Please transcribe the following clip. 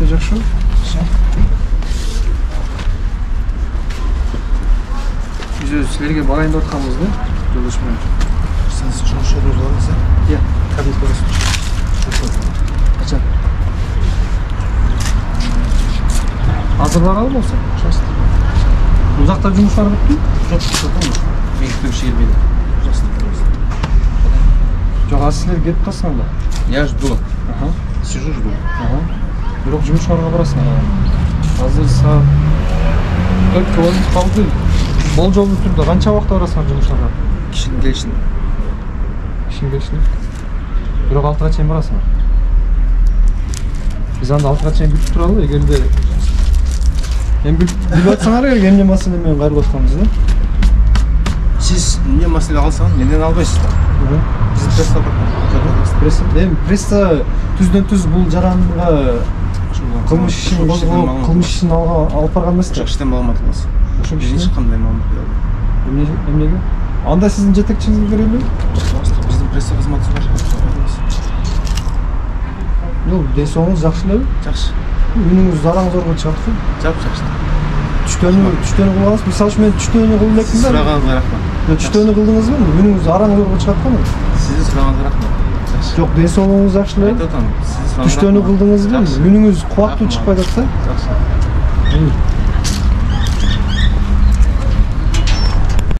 Саламатсызбы, жакшы? Биз силерге багайындап атканбыз да, жолдош менен. Сиз чоң шоурuz алыңыз. Иә, кабинет көрөсүз. Качан? Азыр баралы болсо? Ужасно. Узакта жумуш бар бүттү? Жок, мен күтүп келбейди. Ужасно. Жок, азыр силер кетип калсаңдар. Я жду. Ага. Сижу, жду. Ага. Бирок жумушка барасың. Азыр саат 4 болуп калды. Болжолдуу түрдө канча убакытта барасың жумушка? Кишинин келишин. Кишинин келишин. Бирок 6га чейин барасың. Биз анда 6га чейин күтүп туралы, эгерде эми билип атсаңар, эмне маселе менен кайрылып атканбыз да. Сиз эмне маселе алсаңыз, менден албайсыз да. Биз пресса бар. Эми пресса түздөн түз бул жаранга кылмыш ишин козгоп, кылмыш ишин алып барган эмес да. Ошол иштен маалымат аласыз. Ошол Биздин эч кандай маалымат бере албайт. Эмнеге? Анда сиздин жетекчиңиз берели? Биздин пресса кызматы бар. Ну, ден соңуңуз жакшы элеби? Жакшы. Үнүңүз зараңыз зорго чыгат го. Жакшы. Түштөнү кылгансыз. Мисалы үчүн мен түштөнү кылып элекмин да. Сурагаңызга рахмат. Түштөнү кылдыңызбы? Үнүңүз араң зорго чыгат го. Сиздин сурагыңызга рахмат. Жакшы. Жок, ден соңуңуз жакшы элеби? Айтып атам. Түштөнү кылдыңызбы? Үнүңүз кубаттуу чыкпай атат да. Жакшы.